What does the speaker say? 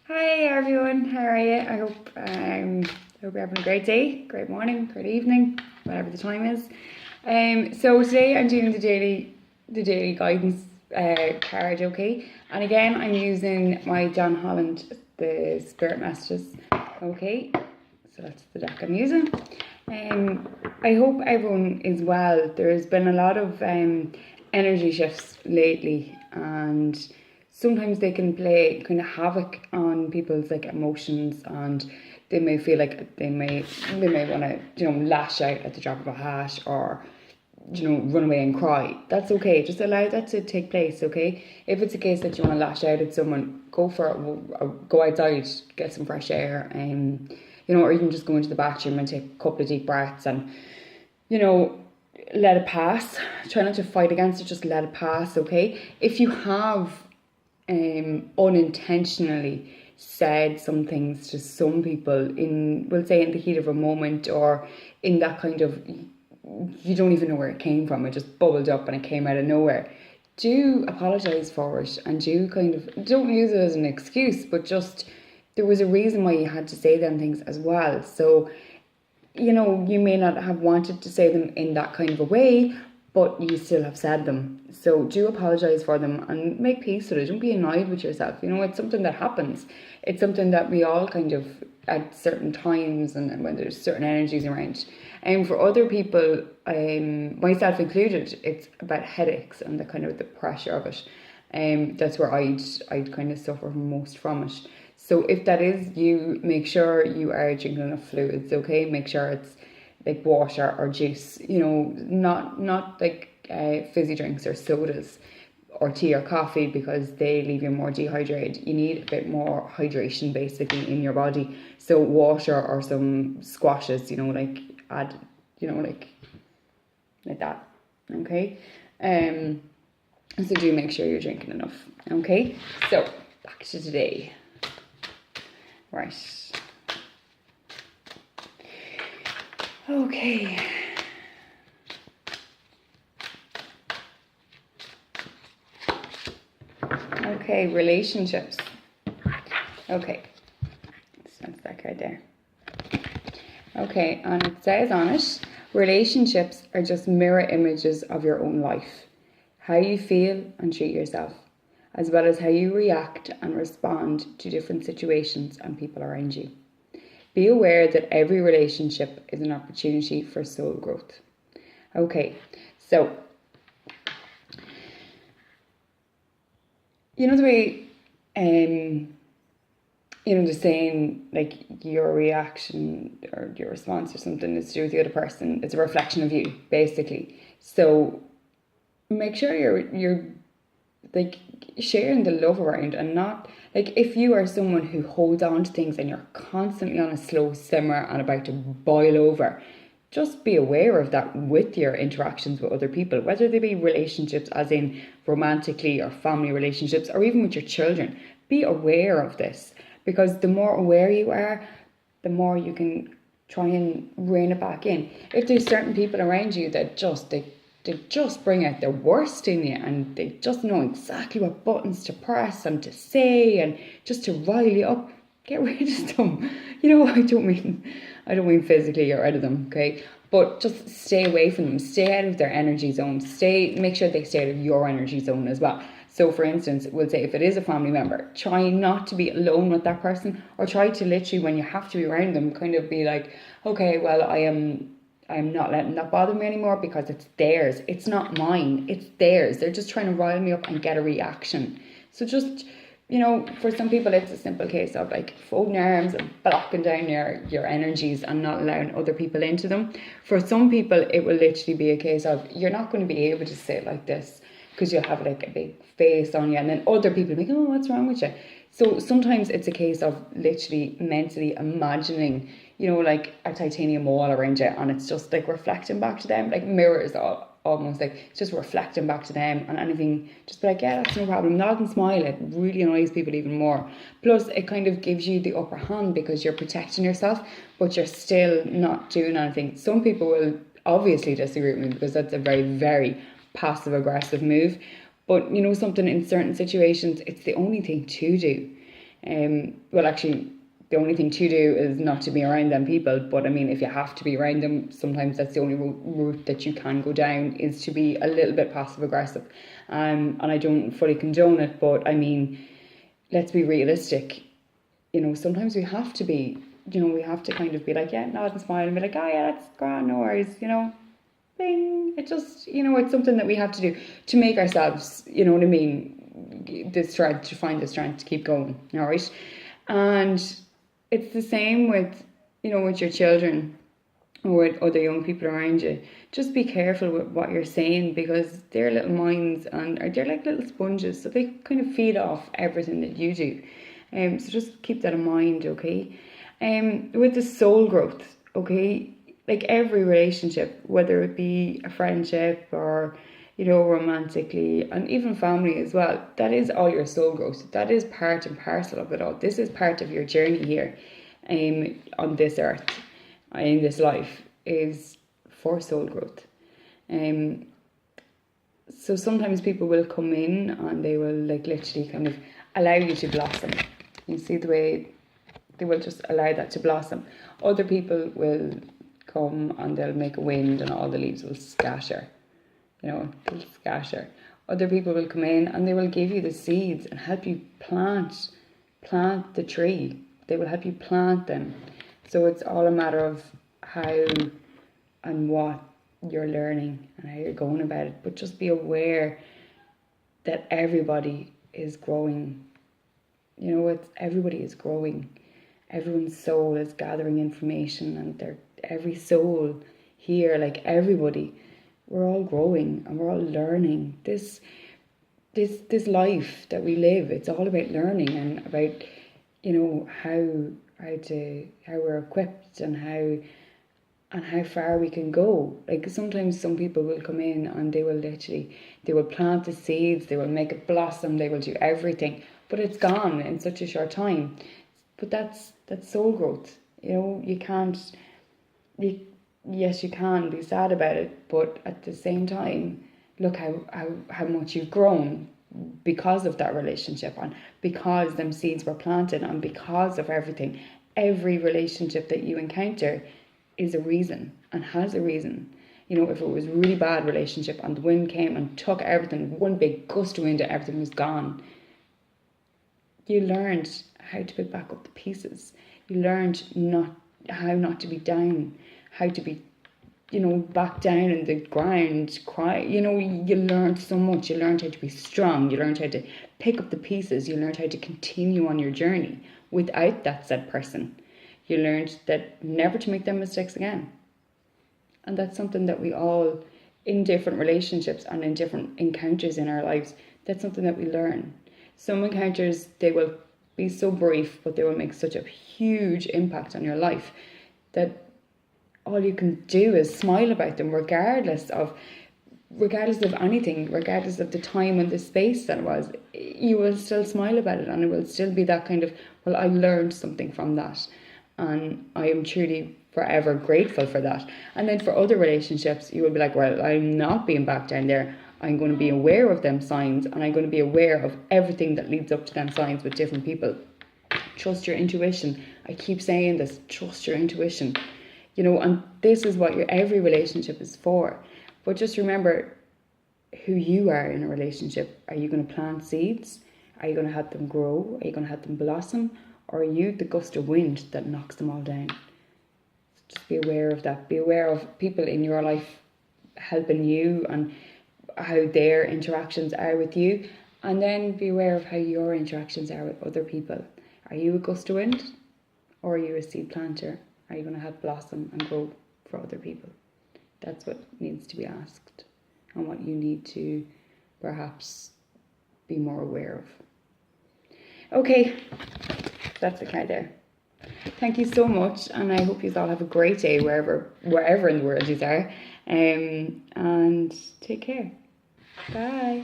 Hi everyone, how are you? I hope you're having a great day, great morning, great evening, whatever the time is. So today I'm doing the daily guidance card, okay? And again, I'm using my John Holland, the Spirit Messages, okay? So that's the deck I'm using. I hope everyone is well. There's been a lot of energy shifts lately, and sometimes they can play kind of havoc on people's like emotions, and they may feel like they may want to lash out at the drop of a hat, or run away and cry. That's okay. Just allow that to take place, okay? If it's a case that you want to lash out at someone, go for it. Go outside, get some fresh air, or even just go into the bathroom and take a couple of deep breaths and, let it pass. Try not to fight against it, just let it pass, okay? If you have unintentionally said some things to some people we'll say in the heat of a moment, or in that kind of, you don't even know where it came from, it just bubbled up and it came out of nowhere, do apologise for it, and don't use it as an excuse, but just there was a reason why you had to say them things as well. So you may not have wanted to say them in that kind of a way, but you still have said them. So do apologise for them and make peace with it. Don't be annoyed with yourself. It's something that happens. It's something that we all kind of, at certain times and when there's certain energies around. And for other people, myself included, it's about headaches and the pressure of it. That's where I'd kind of suffer most from it. So if that is you, make sure you are drinking enough fluids, okay? Make sure it's like water or juice, not like fizzy drinks or sodas or tea or coffee, because they leave you more dehydrated. You need a bit more hydration basically in your body. So water or some squashes, add, like that, okay? So do make sure you're drinking enough, okay? So back to today. Right. Okay. Okay, relationships. Okay. That's that card there. Okay, and it says on it, relationships are just mirror images of your own life. How you feel and treat yourself, as well as how you react and respond to different situations and people around you. Be aware that every relationship is an opportunity for soul growth. Okay, so, the way, the saying, like, your reaction or your response or something is to do with the other person. It's a reflection of you, basically. So, make sure you're like sharing the love around, and not like, if you are someone who holds on to things and you're constantly on a slow simmer and about to boil over, just be aware of that with your interactions with other people, whether they be relationships as in romantically or family relationships, or even with your children. Be aware of this, because the more aware you are, the more you can try and rein it back in. If there's certain people around you that they just bring out the worst in you, and they just know exactly what buttons to press and to say and just to rile you up, get rid of them. I don't mean physically get rid of them, okay? But just stay away from them. Stay out of their energy zone. Make sure they stay out of your energy zone as well. So for instance, we'll say if it is a family member, try not to be alone with that person, or try to literally, when you have to be around them, kind of be like, okay, well, I'm not letting that bother me anymore, because it's theirs. It's not mine. It's theirs. They're just trying to rile me up and get a reaction. So just, for some people, it's a simple case of like folding your arms and blocking down your energies and not allowing other people into them. For some people, it will literally be a case of, you're not going to be able to say it like this, because you'll have like a big face on you, and then other people will be like, oh, what's wrong with you? So sometimes it's a case of literally mentally imagining, like a titanium wall around you, and it's just like reflecting back to them, like mirrors, almost like it's just reflecting back to them, and anything, just be like, yeah, that's no problem, nod and smile. It really annoys people even more. Plus, it kind of gives you the upper hand, because you're protecting yourself, but you're still not doing anything. Some people will obviously disagree with me, because that's a very, very passive aggressive move, but something in certain situations, it's the only thing to do. Well, actually, the only thing to do is not to be around them people. But I mean, if you have to be around them, sometimes that's the only route that you can go down, is to be a little bit passive aggressive. And I don't fully condone it, but I mean, let's be realistic. Sometimes we have to be, we have to kind of be like, yeah, nod and smile and be like, oh yeah, that's grand, no worries, bing. It just, it's something that we have to do to make ourselves, what I mean, the strength, to find the strength to keep going, all right? And it's the same with, with your children or with other young people around you. Just be careful with what you're saying, because they're little minds and they're like little sponges, so they kind of feed off everything that you do. So just keep that in mind, okay? With the soul growth, okay? Like every relationship, whether it be a friendship or, romantically, and even family as well, that is all your soul growth. That is part and parcel of it all. This is part of your journey here on this earth, in this life, is for soul growth. So sometimes people will come in and they will like literally kind of allow you to blossom. You see the way they will just allow that to blossom. Other people will come and they'll make a wind and all the leaves will scatter. They'll scatter. Other people will come in and they will give you the seeds and help you plant the tree. They will help you plant them. So it's all a matter of how and what you're learning and how you're going about it. But just be aware that everybody is growing. Everybody is growing. Everyone's soul is gathering information, and every soul here, like everybody, we're all growing and we're all learning. This life that we live, it's all about learning and about, how we're equipped and how far we can go. Like sometimes some people will come in and they will plant the seeds, they will make it blossom, they will do everything, but it's gone in such a short time. But that's soul growth. You can't. Yes, you can be sad about it, but at the same time, look how much you've grown because of that relationship, and because them seeds were planted, and because of everything. Every relationship that you encounter is a reason and has a reason. If it was a really bad relationship and the wind came and took everything, one big gust of wind and everything was gone, you learned how to pick back up the pieces. You learned how not to be down, how to be, back down in the ground, cry. You learned so much. You learned how to be strong. You learned how to pick up the pieces. You learned how to continue on your journey without that said person. You learned that never to make them mistakes again. And that's something that we all, in different relationships and in different encounters in our lives, that's something that we learn. Some encounters, they will be so brief, but they will make such a huge impact on your life that all you can do is smile about them, regardless of anything, regardless of the time and the space that it was. You will still smile about it, and it will still be that kind of, well, I learned something from that, and I am truly forever grateful for that. And then for other relationships, you will be like, well, I'm not being back down there. I'm going to be aware of them signs, and I'm going to be aware of everything that leads up to them signs with different people. Trust your intuition. I keep saying this, trust your intuition. And this is what every relationship is for. But just remember who you are in a relationship. Are you going to plant seeds? Are you going to have them grow? Are you going to have them blossom? Or are you the gust of wind that knocks them all down? Just be aware of that. Be aware of people in your life helping you and how their interactions are with you. And then be aware of how your interactions are with other people. Are you a gust of wind? Or are you a seed planter? Are you going to help blossom and grow for other people? That's what needs to be asked, and what you need to perhaps be more aware of. Okay, that's the card there. Thank you so much, and I hope you all have a great day wherever in the world you are. And take care. Bye.